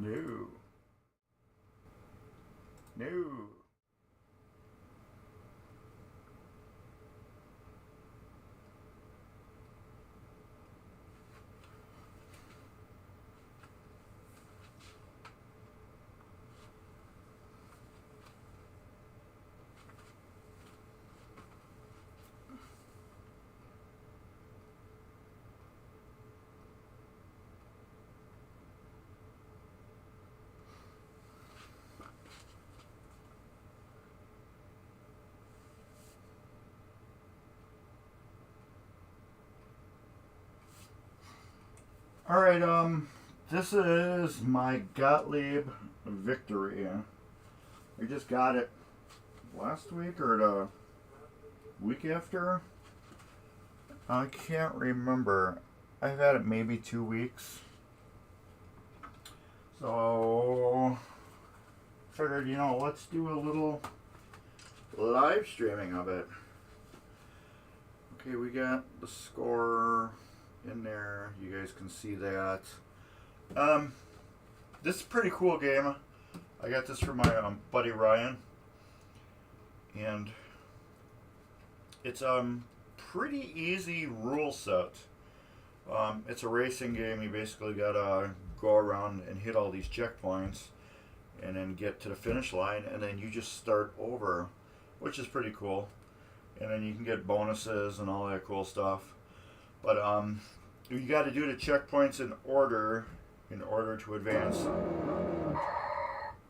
No. No. Alright, this is my Gottlieb victory. I just got it last week or the week after. I can't remember. I've had it maybe 2 weeks. So, figured, let's do a little live streaming of it. Okay, we got the score in there. You guys can see that. This is a pretty cool game. I got this from my buddy Ryan, and it's pretty easy rule set. It's a racing game. You basically gotta go around and hit all these checkpoints and then get to the finish line, and then you just start over, which is pretty cool. And then you can get bonuses and all that cool stuff. But you got to do the checkpoints in order to advance,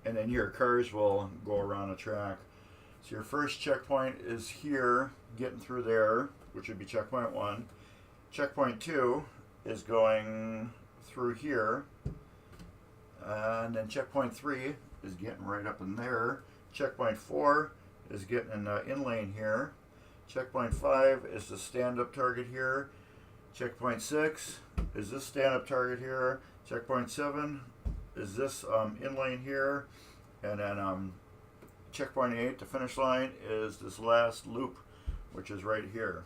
and then your cars will go around the track. So your first checkpoint is here, getting through there, which would be checkpoint 1. Checkpoint 2 is going through here, and then checkpoint 3 is getting right up in there. Checkpoint 4 is getting in the in lane here. Checkpoint 5 is the stand-up target here. Checkpoint 6 is this stand-up target here. Checkpoint 7 is this in lane here. And then checkpoint 8, the finish line, is this last loop, which is right here.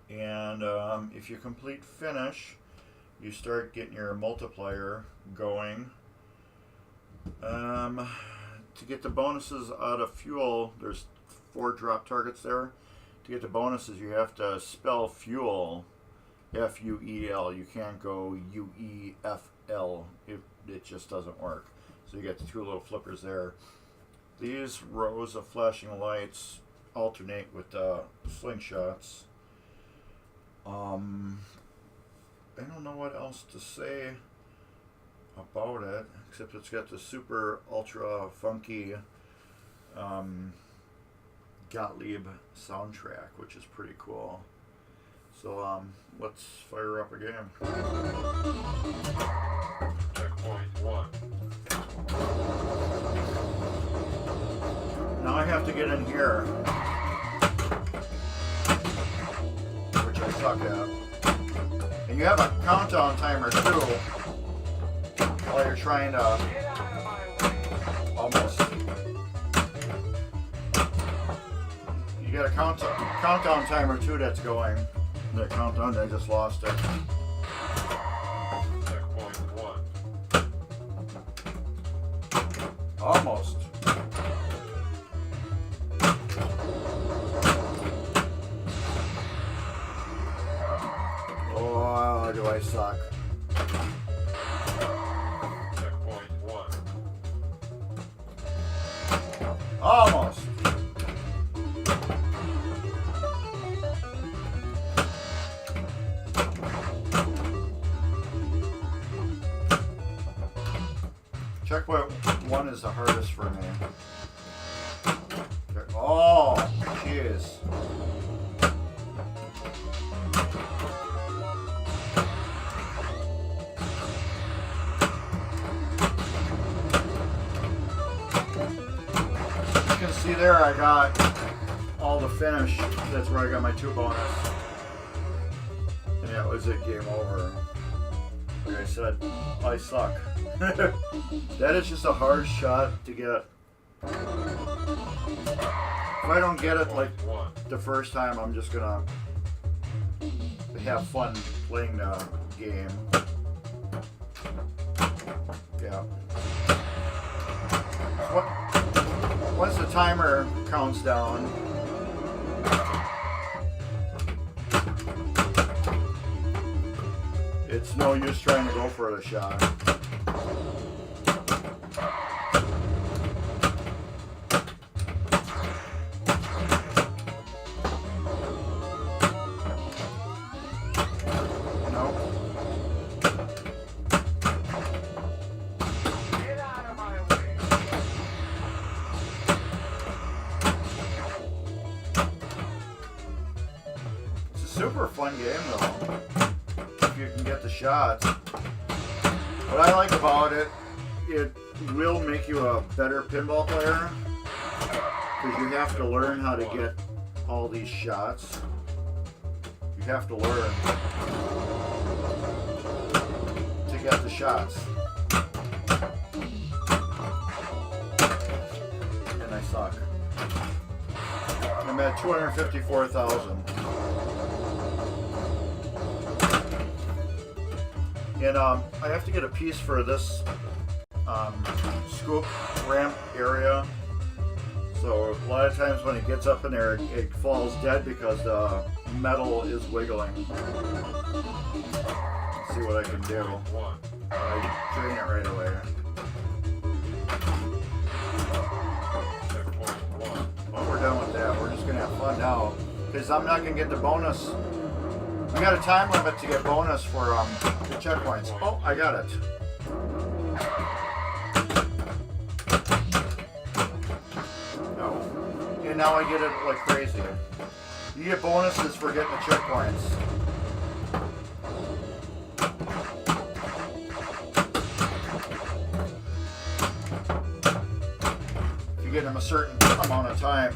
And if you complete finish, you start getting your multiplier going. To get the bonuses out of fuel, there's 4 drop targets there. To get the bonuses, you have to spell fuel F-U-E-L. You can't go U-E-F-L. It just doesn't work. So you get the 2 little flippers there. These rows of flashing lights alternate with slingshots. I don't know what else to say about it, except it's got the super ultra funky Gottlieb soundtrack, which is pretty cool. So let's fire up a game. Checkpoint 1. Now I have to get in here, which I suck at. And you have a countdown timer too, while you're trying to almost. You got a countdown timer too that's going. The countdown, I just lost it. Checkpoint 1. Almost. Oh, do I suck. Checkpoint 1. Almost. Checkpoint 1 is the hardest for me. Oh, jeez. You can see there I got all the finish. That's where I got my 2 bonus. And that was it, game over. Like I said, I suck. That is just a hard shot to get. If I don't get it like the first time, I'm just gonna have fun playing the game. Yeah. Once the timer counts down, it's no use trying to go for the shot. Super fun game though, if you can get the shots. What I like about it, it will make you a better pinball player, because you have to learn how to get all these shots. You have to learn to get the shots. And I suck. I'm at 254,000. And I have to get a piece for this scoop ramp area. So a lot of times when it gets up in there, it falls dead because the metal is wiggling. Let's see what I can do. I drain it right away. Well, we're done with that. We're just gonna have fun now, because I'm not gonna get the bonus. We got a time limit to get bonus for the checkpoints. Oh, I got it. No. And now I get it like crazy. You get bonuses for getting the checkpoints. If you get them a certain amount of time,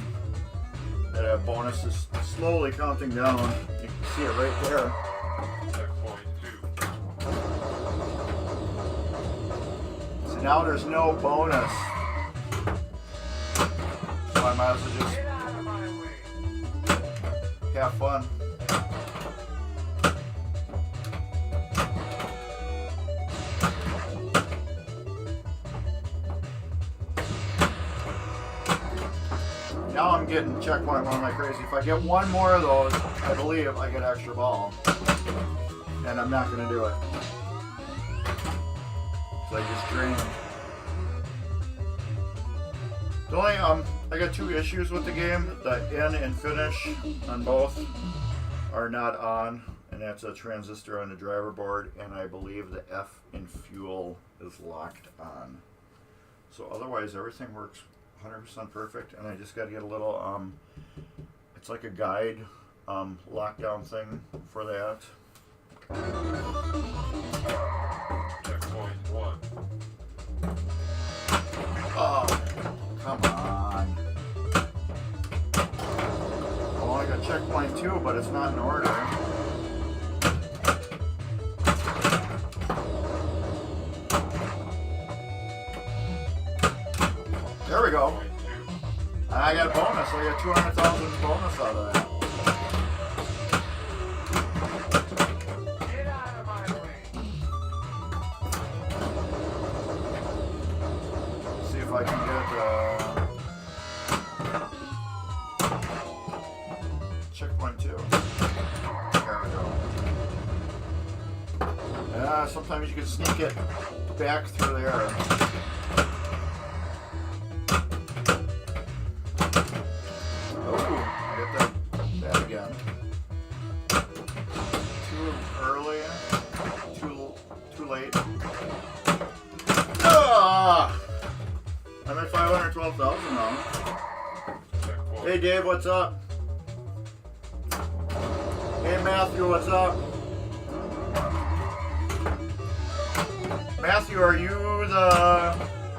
that bonus is slowly counting down. You can see it right there. Checkpoint 2. So now there's no bonus. So I might as well just have fun. Now I'm getting checkpoint one like crazy. If I get one more of those, I believe I get extra ball. And I'm not going to do it. So I just drained. The only, I got two issues with the game. The N and finish on both are not on. And that's a transistor on the driver board. And I believe the F in fuel is locked on. So otherwise everything works 100% perfect, and I just got to get a little, it's like a guide lockdown thing for that. Checkpoint 1. Oh, come on. Oh, I got checkpoint 2, but it's not in order. There we go. And I got a bonus. I got 200,000 bonus out of that. Get out of my way. See if I can get checkpoint 2. There we go. Yeah, sometimes you can sneak it back through there. I'm at 512,000 now. Hey Dave, what's up? Hey Matthew, what's up? Matthew, are you the...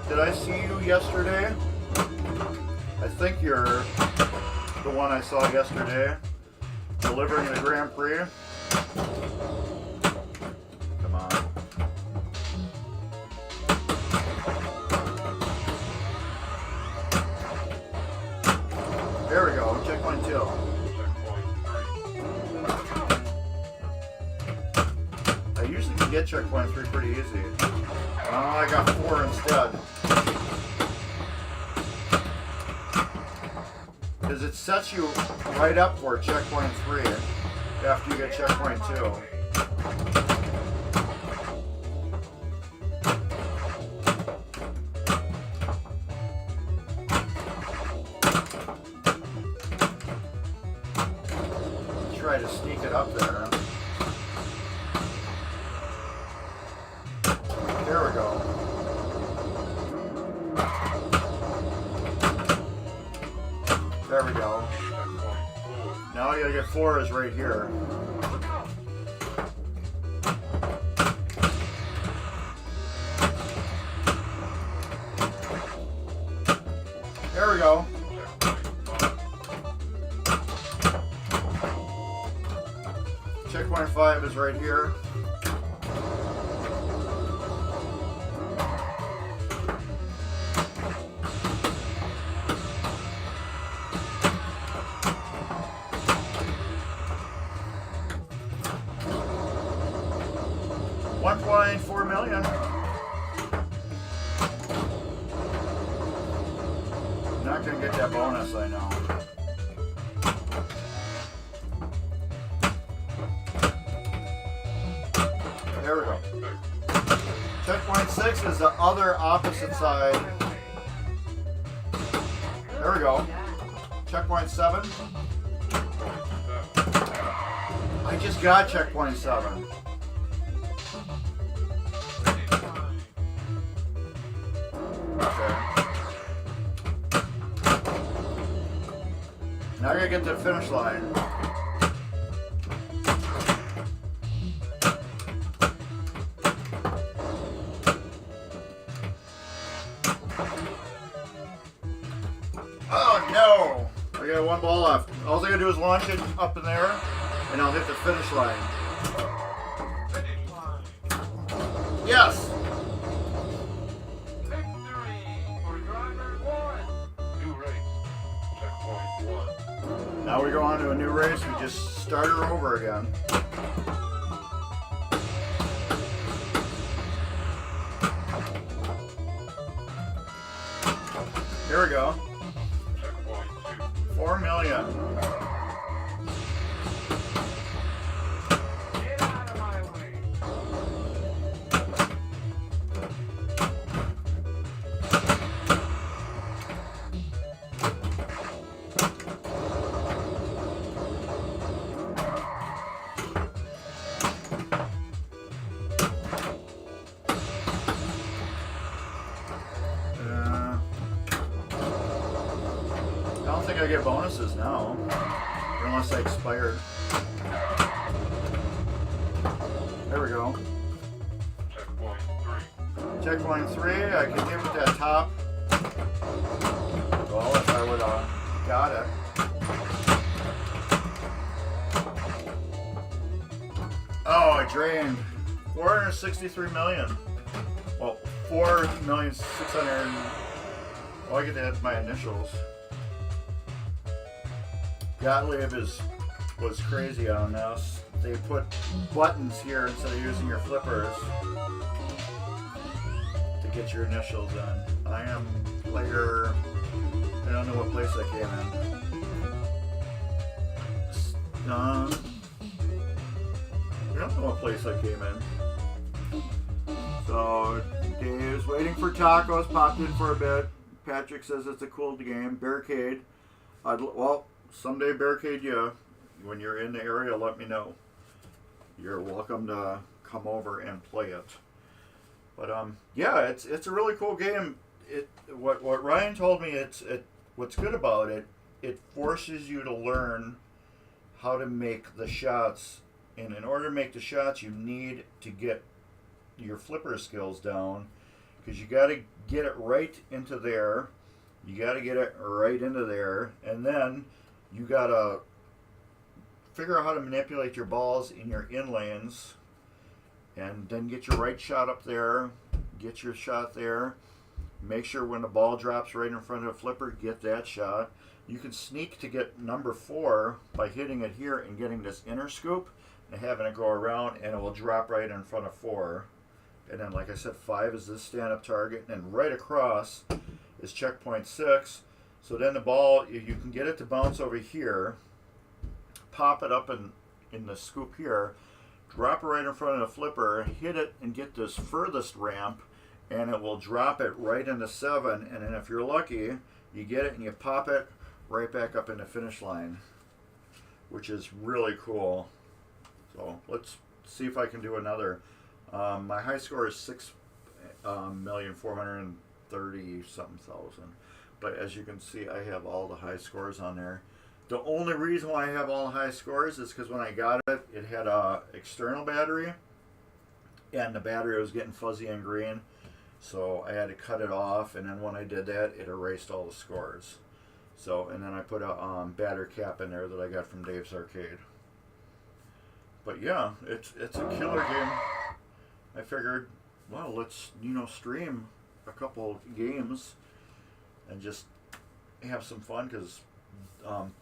Did I see you yesterday? I think you're the one I saw yesterday. Delivering the Grand Prix. Come on. There we go, checkpoint 2. I usually can get checkpoint 3 pretty easy. I got 4 instead. Because it sets you right up for checkpoint 3 after you get checkpoint 2. Try to sneak it up there. There we go. There we go. Now I gotta get 4 is right here. There we go. Checkpoint 5 is right here. $1.4 million. Not gonna get that bonus, I know. There we go. Checkpoint 6 is the other opposite side. There we go. Checkpoint 7. I just got checkpoint 7. Okay. Now I gotta get to the finish line. Oh no! I got 1 ball left. All I gotta do is launch it up in there, and I'll hit the finish line. Yes! Now we go on to a new race. We just start her over again. Here we go. 4 million. Get out of my way. I don't think I get bonuses now, unless I expired. There we go. Checkpoint 3, I can get with that top. Well, if I would have got it. Oh, I drained 463 million. Well, 4,600,000. Oh, I get to add my initials. Gottlieb was crazy on this. They put buttons here instead of using your flippers to get your initials in. I am player. I don't know what place I came in. I don't know what place I came in. So Dave's waiting for tacos. Popped in for a bit. Patrick says it's a cool game. Barricade. Well. Someday barricade you. When you're in the area, let me know. You're welcome to come over and play it. But yeah, it's a really cool game. What Ryan told me, what's good about it, it forces you to learn how to make the shots. And in order to make the shots, you need to get your flipper skills down, because you got to get it right into there. You got to get it right into there, and then you got to figure out how to manipulate your balls in your in lanes, and then get your right shot up there, get your shot there, make sure when the ball drops right in front of the flipper, get that shot. You can sneak to get number 4 by hitting it here and getting this inner scoop. and having it go around, and it will drop right in front of 4. And then, like I said, 5 is this stand-up target, and then right across is checkpoint 6. So then the ball, you can get it to bounce over here, pop it up in the scoop here, drop it right in front of the flipper, hit it, and get this furthest ramp, and it will drop it right into 7. And then if you're lucky, you get it and you pop it right back up in the finish line, which is really cool. So let's see if I can do another. My high score is 6,430,000 something. But as you can see, I have all the high scores on there. The only reason why I have all the high scores is because when I got it, it had a external battery, and the battery was getting fuzzy and green. So I had to cut it off, and then when I did that, it erased all the scores. So, and then I put a battery cap in there that I got from Dave's Arcade. But yeah, it's a killer game. I figured, well, let's stream a couple games and just have some fun, because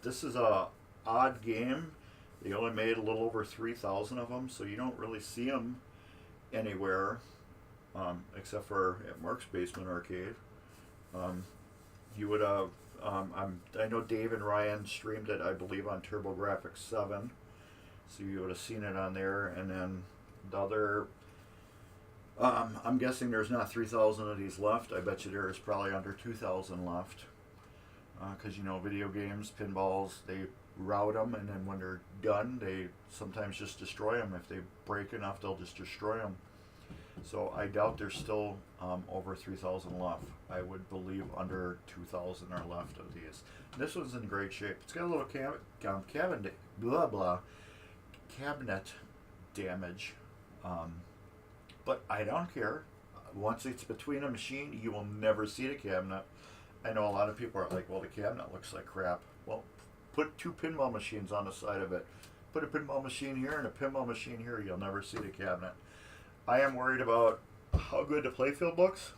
this is a odd game. They only made a little over 3,000 of them, so you don't really see them anywhere. Except for at Mark's Basement Arcade. You would have, I know Dave and Ryan streamed it, I believe, on TurboGrafx 7. So you would have seen it on there. And then the other, I'm guessing there's not 3,000 of these left. I bet you there's probably under 2,000 left. Because, video games, pinballs, they route them, and then when they're done, they sometimes just destroy them. If they break enough, they'll just destroy them. So I doubt there's still over 3,000 left. I would believe under 2,000 are left of these. This one's in great shape. It's got a little cabinet damage, but I don't care. Once it's between a machine, you will never see the cabinet. I know a lot of people are like, well, the cabinet looks like crap. Well, put 2 pinball machines on the side of it. Put a pinball machine here and a pinball machine here. You'll never see the cabinet. I am worried about how good the playfield looks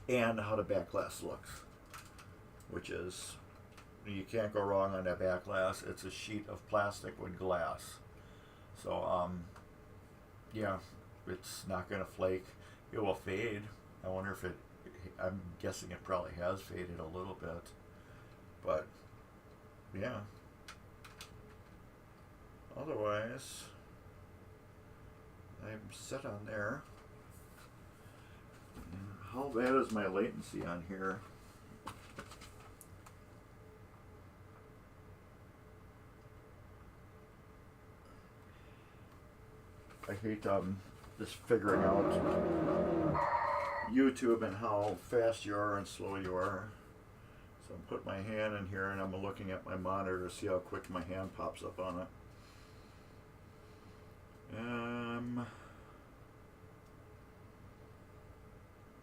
and how the back glass looks, which is, you can't go wrong on that back glass. It's a sheet of plastic with glass. So, yeah, it's not going to flake. It will fade. I wonder if I'm guessing it probably has faded a little bit. But, yeah. Otherwise, I'm set on there. How bad is my latency on here? I hate just figuring out YouTube and how fast you are and slow you are. So I'm putting my hand in here and I'm looking at my monitor to see how quick my hand pops up on it.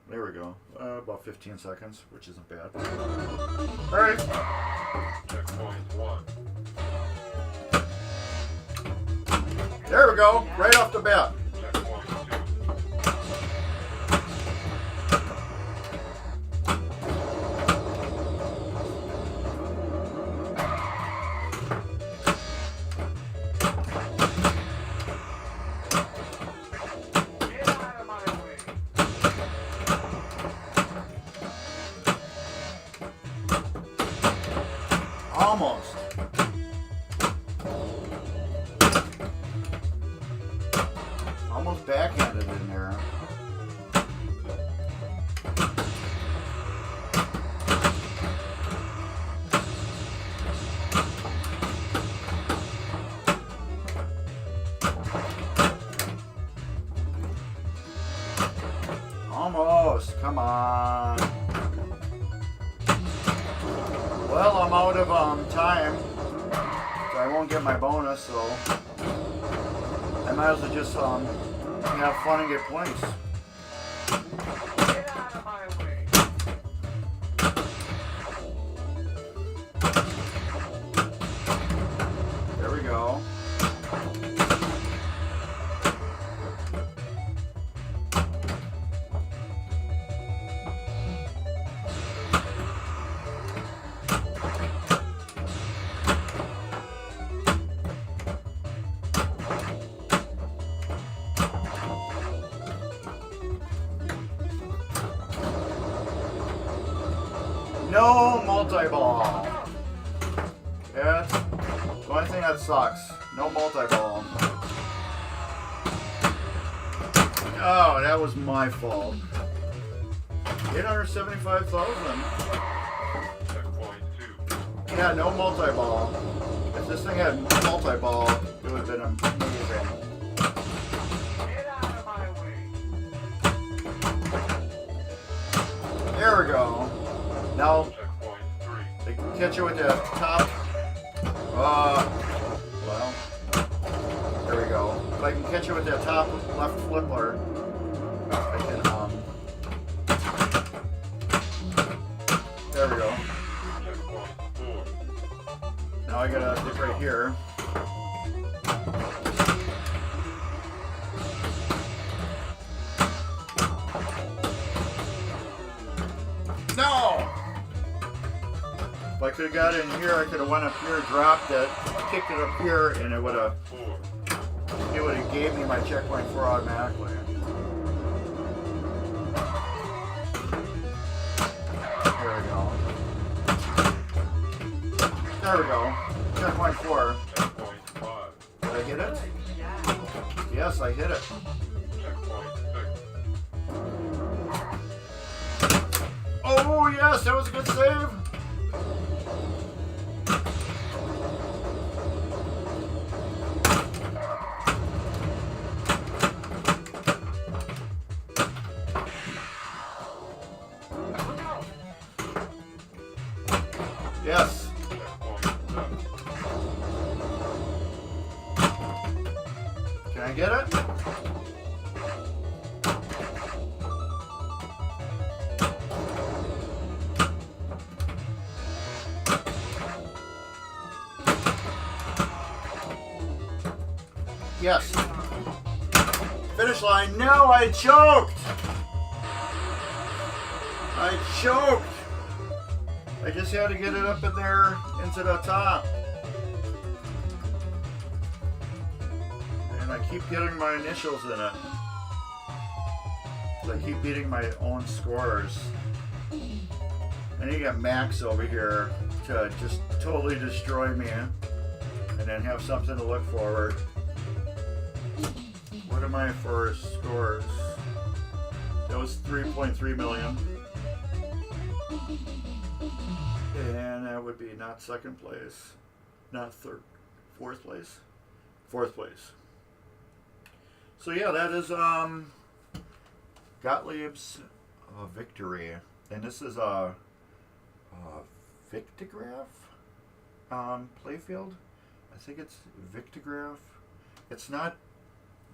There we go. About 15 seconds, which isn't bad. All right. Checkpoint 1. There we go. Right off the bat. Checkpoint 2. Get out of my way. Almost. Almost backhanded in there. Almost. Come on. Well, I'm out of time, so I won't get my bonus, so I might as well just have fun and get points. Get out of my way. There we go. No multi-ball. That's the only thing that sucks. No multi-ball. Oh, that was my fault. 875,000. Yeah, no multi-ball. If this thing had multi-ball, it would have been amazing. Get out of my way. There we go. Now, they can catch you with the top. Well, there we go. If I can catch you with that top left flipper, I can, there we go. Now I gotta dip right here. No! If I could have got in here, I could have went up here, dropped it, kicked it up here, and it would have gave me my checkpoint 4 automatically. There we go. There we go. Checkpoint 4. Did I hit it? Yes, I hit it. Oh yes, that was a good save. Yes. Can I get it? Yes. Finish line. No, I choked. I choked. I just had to get it up in there into the top. And I keep getting my initials in it. So I keep beating my own scores. And you got Max over here to just totally destroy me. And then have something to look forward. What am I for scores? That was 3.3 million. And that would be not second place, not third, fourth place, fourth place. So yeah, that is Gottlieb's victory, and this is a Victograph playfield. I think it's Victograph. It's not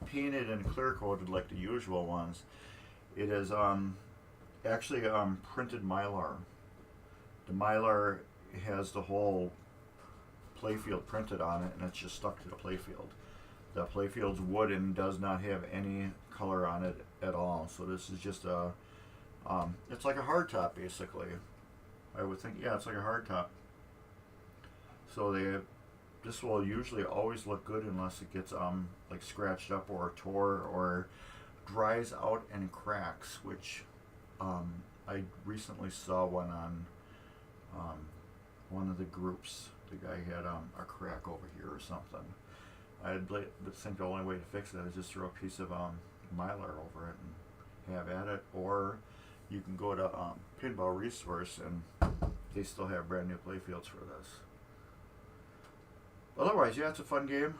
painted and clear coated like the usual ones. It is actually printed Mylar. The Mylar has the whole playfield printed on it, and it's just stuck to the playfield. The playfield's wooden, does not have any color on it at all. So this is just a, it's like a hardtop basically. I would think, yeah, it's like a hardtop. So this will usually always look good unless it gets like scratched up or tore or dries out and cracks, which I recently saw one on one of the groups. The guy had a crack over here or something. I would think the only way to fix it is just throw a piece of Mylar over it and have at it, or you can go to Pinball Resource and they still have brand new playfields for this. Otherwise, yeah, it's a fun game.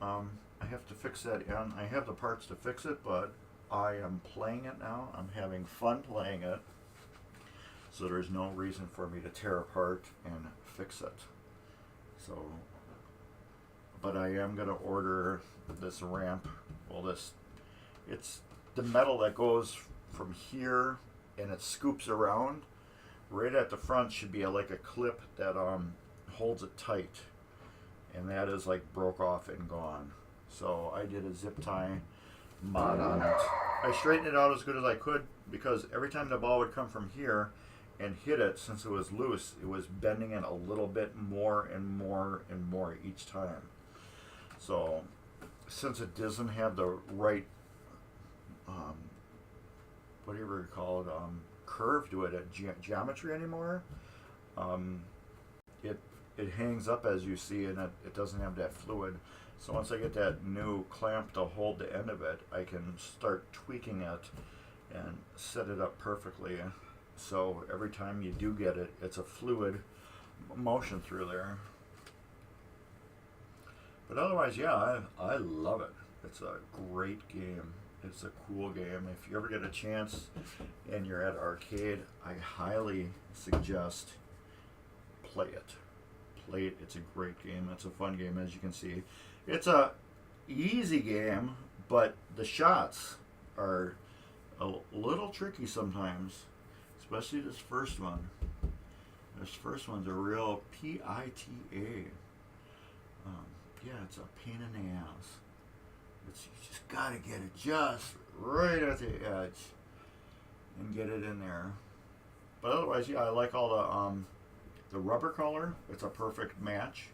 I have to fix that in. I have the parts to fix it, but I am playing it now. I'm having fun playing it. So there's no reason for me to tear apart and fix it. So, but I am going to order this ramp. Well, it's the metal that goes from here and it scoops around. Right at the front should be like a clip that holds it tight. And that is like broke off and gone. So I did a zip tie mod on it. I straightened it out as good as I could because every time the ball would come from here and hit it, since it was loose, it was bending it a little bit more and more and more each time. So since it doesn't have the right whatever you call it, curve to it, geometry anymore, it it hangs up as you see, and it doesn't have that fluid. So once I get that new clamp to hold the end of it, I can start tweaking it and set it up perfectly. So every time you do get it, it's a fluid motion through there. But otherwise, yeah, I love it. It's a great game. It's a cool game. If you ever get a chance and you're at arcade, I highly suggest play it. Play it. It's a great game. It's a fun game, as you can see. It's a easy game, but the shots are a little tricky sometimes, especially this first one. This first one's a real PITA. Yeah, it's a pain in the ass. You just gotta get it just right at the edge and get it in there. But otherwise, yeah, I like all the rubber color. It's a perfect match.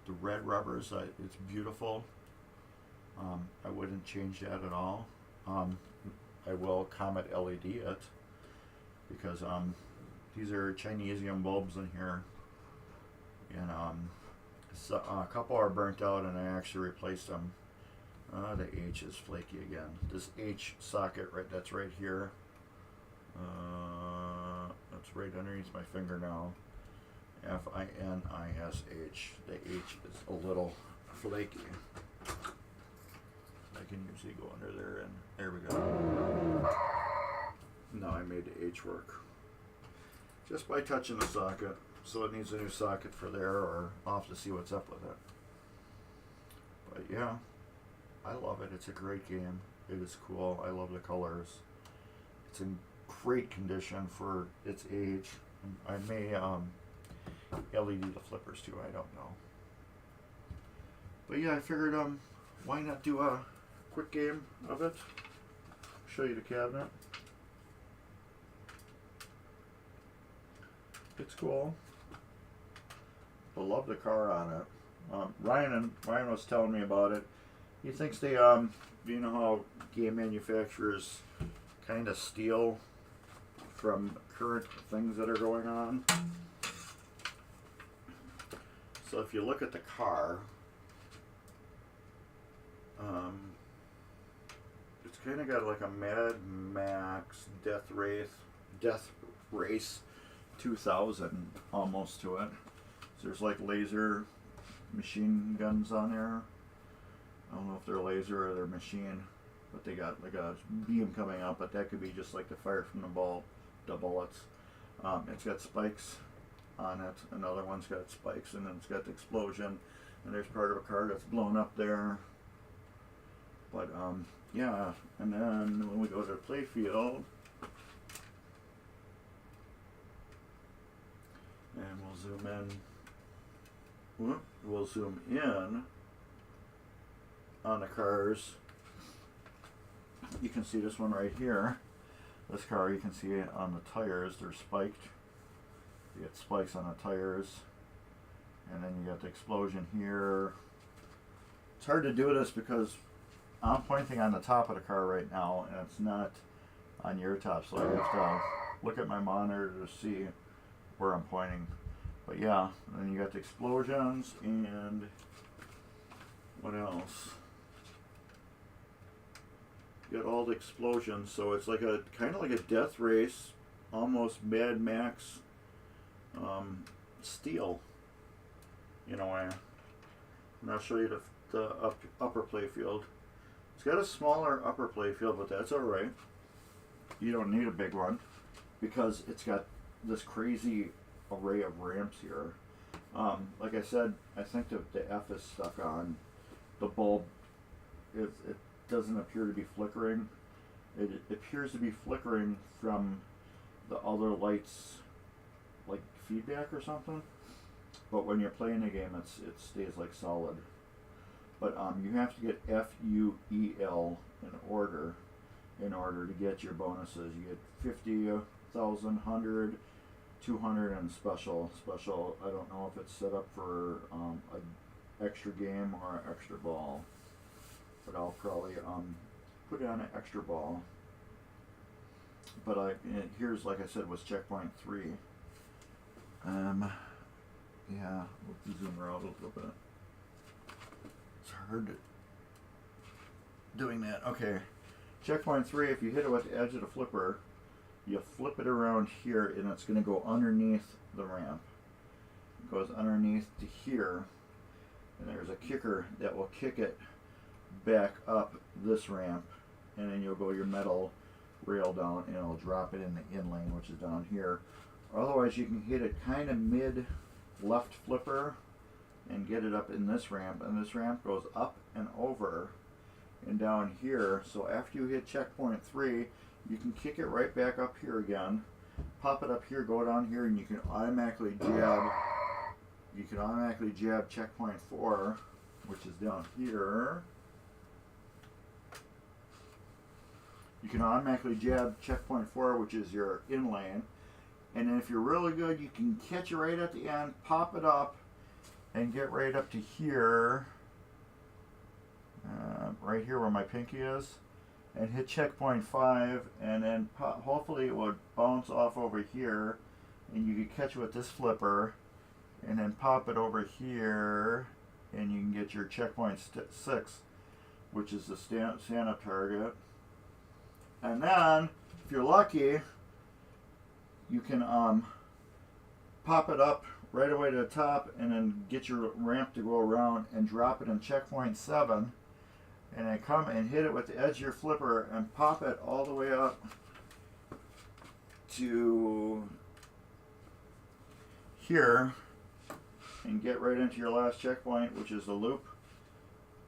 The red rubbers, it's beautiful. I wouldn't change that at all. I will Comet LED it because these are Chinesium bulbs in here, and so, a couple are burnt out, and I actually replaced them. The H is flaky again. This H socket that's right here. That's right underneath my finger now. FINISH. The H is a little flaky. I can usually go under there, and there we go. Now I made the H work just by touching the socket. So it needs a new socket for there, or I'll have to see what's up with it. But yeah, I love it. It's a great game. It is cool. I love the colors. It's in great condition for its age. I may LED the flippers too. I don't know. But yeah, I figured why not do a quick game of it? Show you the cabinet. It's cool. I love the car on it. Ryan was telling me about it. He thinks they you know how game manufacturers kind of steal from current things that are going on. So if you look at the car, it's kind of got like a Mad Max Death Race 2000 almost to it. So there's like laser machine guns on there. I don't know if they're laser or they're machine, but they got like a beam coming out, but that could be just like the fire from the bullets. It's got spikes on it. Another one's got spikes, and then it's got the explosion, and there's part of a car that's blown up there. But yeah, and then when we go to the play field, and we'll zoom in. We'll zoom in on the cars. You can see this one right here. This car, you can see it on the tires. They're spiked. You get spikes on the tires. And then you got the explosion here. It's hard to do this because I'm pointing on the top of the car right now, and it's not on your top. So I have to look at my monitor to see where I'm pointing. But yeah, and then you got the explosions, and what else? You got all the explosions, so it's like a kind of like a death race, almost Mad Max steel in a way. And I'll show you the upper play field. It's got a smaller upper play field, but that's alright. You don't need a big one because it's got this crazy array of ramps here. Like I said, I think the F is stuck on the bulb. It doesn't appear to be flickering. It appears to be flickering from the other lights, like feedback or something. But when you're playing the game, it stays like solid. But you have to get FUEL in order to get your bonuses. You get 50, 1,000, 100, 200, and special. I don't know if it's set up for an extra game or an extra ball, but I'll probably put it on an extra ball. But here's, like I said, was checkpoint 3. Yeah, we'll zoom her out a little bit. It's hard doing that. Okay. Checkpoint 3, if you hit it with the edge of the flipper, you flip it around here and it's going to go underneath the ramp. It goes underneath to here, and there's a kicker that will kick it back up this ramp, and then you'll go your metal rail down and it'll drop it in the in lane, which is down here. Otherwise, you can hit it kind of mid left flipper and get it up in this ramp, and this ramp goes up and over and down here. So after you hit checkpoint 3, you can kick it right back up here again, pop it up here, go down here, and you can automatically jab. You can automatically jab checkpoint 4, which is down here. You can automatically jab checkpoint 4, which is your in lane. And then if you're really good, you can catch it right at the end, pop it up, and get right up to here. Right here where my pinky is. And hit checkpoint 5, and then hopefully it would bounce off over here. And you can catch it with this flipper. And then pop it over here. And you can get your checkpoint 6, which is the stand-up target. And then, if you're lucky, you can pop it up right away to the top and then get your ramp to go around and drop it in checkpoint 7, and then come and hit it with the edge of your flipper and pop it all the way up to here and get right into your last checkpoint, which is the loop,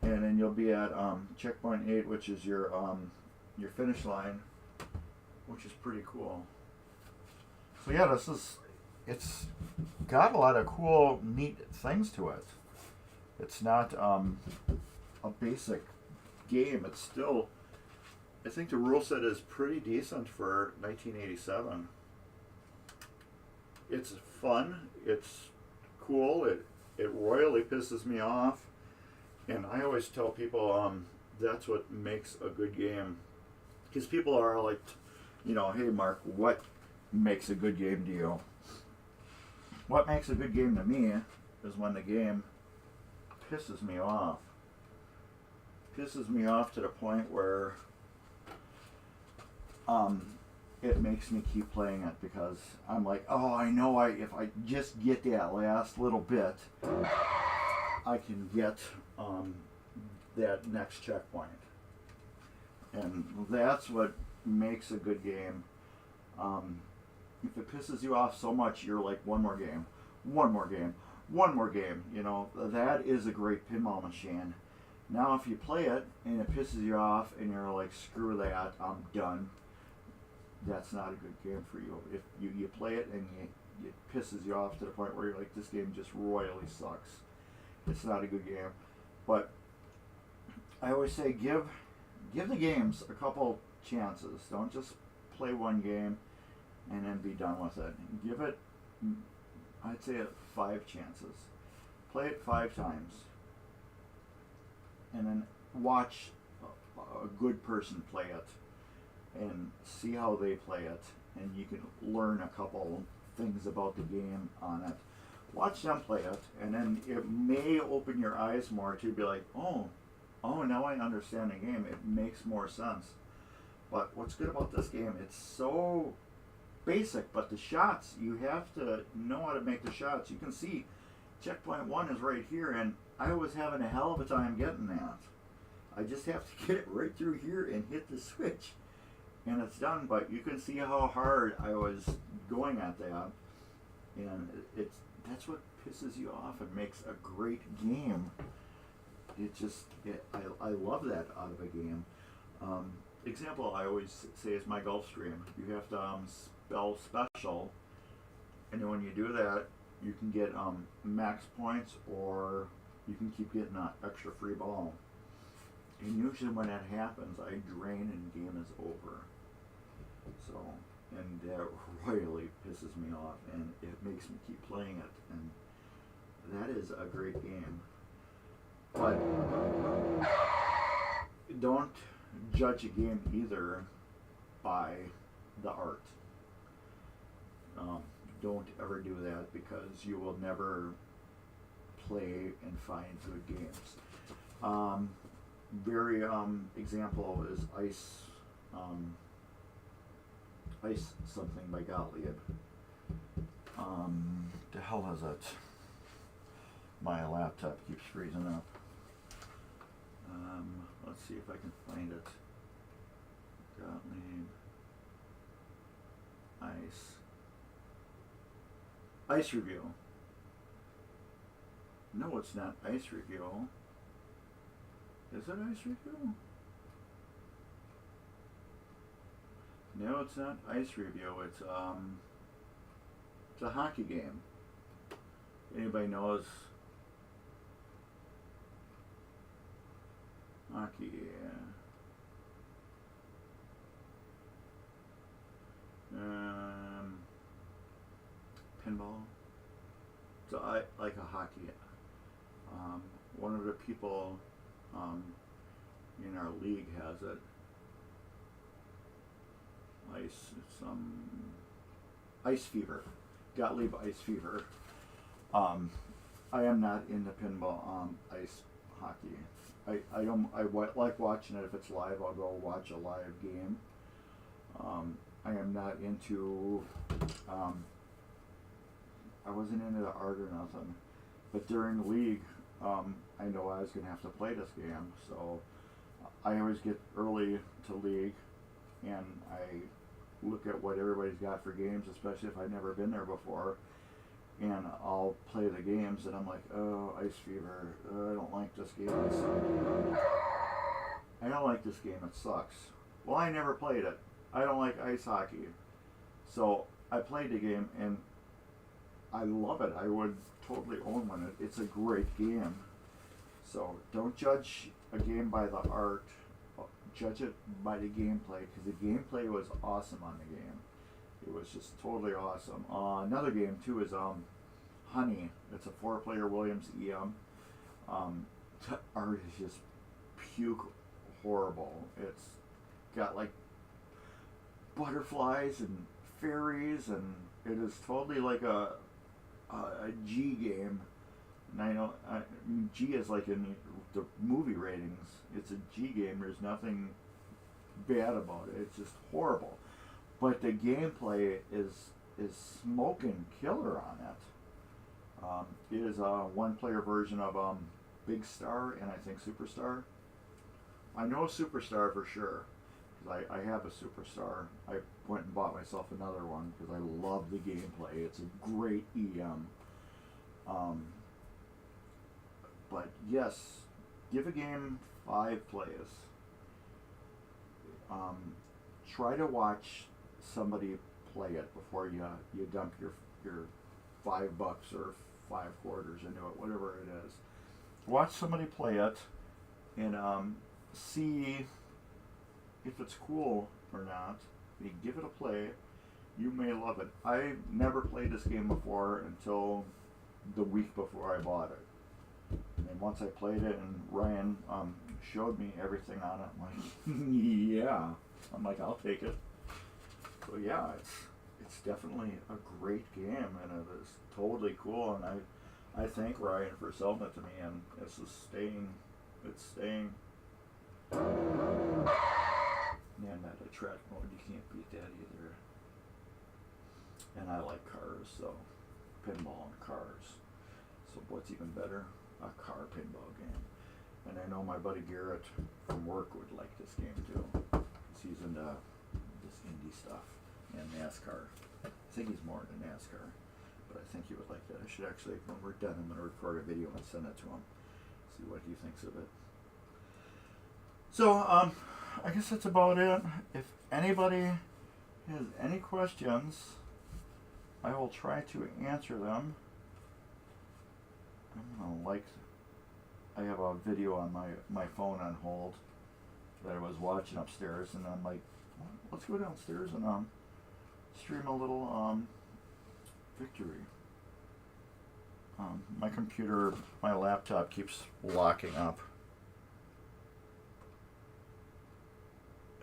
and then you'll be at checkpoint 8, which is your finish line, which is pretty cool. So yeah, it's got a lot of cool, neat things to it. It's not a basic game. It's still, I think the rule set is pretty decent for 1987. It's fun. It's cool. It royally pisses me off, and I always tell people that's what makes a good game. Because people are like, hey Mark, what makes a good game to you? What makes a good game to me is when the game pisses me off. Pisses me off to the point where it makes me keep playing it, because I'm like, oh, I know if I just get that last little bit, I can get that next checkpoint. And that's what makes a good game. If it pisses you off so much, you're like, one more game, one more game, one more game. That is a great pinball machine. Now, if you play it and it pisses you off and you're like, screw that, I'm done, that's not a good game for you. If you play it and it pisses you off to the point where you're like, this game just royally sucks, it's not a good game. But I always say, give the games a couple chances. Don't just play one game and then be done with it. Give it, I'd say, 5 chances. Play it 5 times. And then watch a good person play it and see how they play it. And you can learn a couple things about the game on it. Watch them play it, and then it may open your eyes more to be like, oh, now I understand the game. It makes more sense. But what's good about this game, it's so basic, but the shots, you have to know how to make the shots. You can see checkpoint 1 is right here, and I was having a hell of a time getting that. I just have to get it right through here and hit the switch, and it's done. But you can see how hard I was going at that, and that's what pisses you off and makes a great game. I love that out of a game. Example I always say is my Gulfstream. You have to spell special, and then when you do that, you can get max points, or you can keep getting an extra free ball. And usually when that happens, I drain and game is over. So, and that really pisses me off, and it makes me keep playing it. And that is a great game. But don't judge a game either by the art. don't ever do that because you will never play and find good games. Very example is Ice something by Gottlieb. The hell is it? My laptop keeps freezing up. Let's see if I can find it. Gottlieb. Ice Review. No, it's not Ice Review. Is it Ice Review? No, it's not Ice Review. It's a hockey game. Anybody knows hockey? Pinball. So I like a hockey. One of the people in our league has it. Ice Fever. Gottlieb Ice Fever. I am not into pinball ice hockey. I like watching it if it's live. I'll go watch a live game. I am not into I wasn't into the art or nothing. But during the league, I know I was gonna have to play this game, so I always get early to league and I look at what everybody's got for games, especially if I've never been there before, and I'll play the games and I'm like, oh, Ice Fever, I don't like this game, I don't like this game, it sucks. Well, I never played it. I don't like ice hockey. So I played the game and I love it. I would totally own one. It's a great game. So don't judge a game by the art. Judge it by the gameplay, because the gameplay was awesome on the game. It was just totally awesome. Another game too is Honey. It's a 4-player Williams EM. The art is just puke horrible. It's got like butterflies and fairies, and it is totally like a G game. And I know G is like in the movie ratings. It's a G game. There's nothing bad about it. It's just horrible. But the gameplay is smoking killer on it. It is a 1-player version of Big Star and I think Superstar. I know Superstar for sure, because I have a Superstar. I went and bought myself another one because I love the gameplay. It's a great EM. But yes, give a game 5 plays. Try to watch somebody play it before you dump your $5 or 5 quarters into it, whatever it is. Watch somebody play it and see if it's cool or not. You give it a play. You may love it. I never played this game before until the week before I bought it. And then once I played it and Ryan showed me everything on it, I'm like, yeah. I'm like, I'll take it. So yeah, it's definitely a great game, and it is totally cool, and I thank Ryan for selling it to me, and it's staying. And that attract mode, you can't beat that either. And I like cars, so pinball and cars. So what's even better? A car pinball game. And I know my buddy Garrett from work would like this game too. He's into this indie stuff and NASCAR. I think he's more into NASCAR, but I think he would like that. I should actually, when we're done, I'm going to record a video and send it to him. See what he thinks of it. So, I guess that's about it. If anybody has any questions, I will try to answer them. I'm gonna I have a video on my phone on hold that I was watching upstairs, and I'm like, well, let's go downstairs and stream a little victory. My laptop keeps locking up.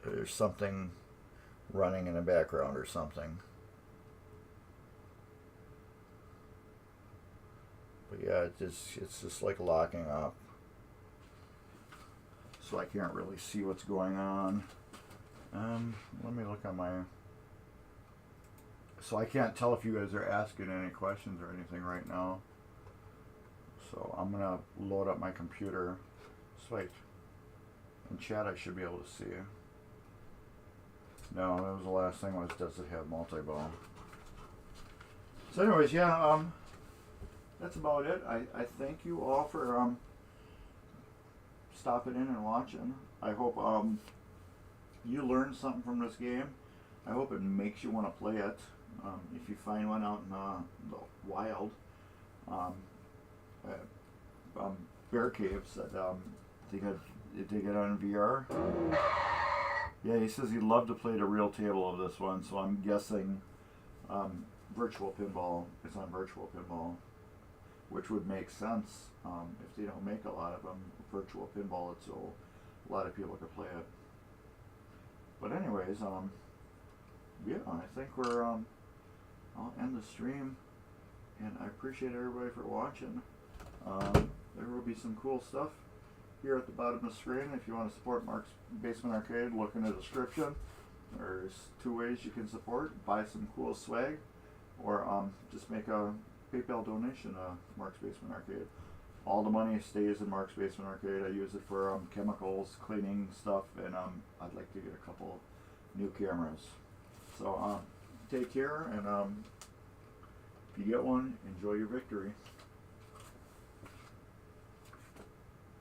There's something running in the background or something. yeah, it's just like locking up. So I can't really see what's going on. Let me look on my. So I can't tell if you guys are asking any questions or anything right now. So I'm gonna load up my computer. So wait, in chat I should be able to see. No, that was the last thing was, does it have multi-ball? So anyways, yeah, that's about it. I thank you all for stopping in and watching. I hope you learned something from this game. I hope it makes you want to play it. If you find one out in the wild, Bear Cave said they get it on VR. Yeah, he says he'd love to play the real table of this one, so I'm guessing virtual pinball is on virtual pinball, which would make sense if they don't make a lot of them virtual pinball, so a lot of people could play it. But anyways, yeah, I think we're I'll end the stream, and I appreciate everybody for watching. There will be some cool stuff here at the bottom of the screen. If you want to support Mark's Basement Arcade, look in the description. There's 2 ways you can support: buy some cool swag, or just make a PayPal donation to Mark's Basement Arcade. All the money stays in Mark's Basement Arcade. I use it for chemicals, cleaning stuff, and I'd like to get a couple new cameras. So take care, and if you get one, enjoy your victory.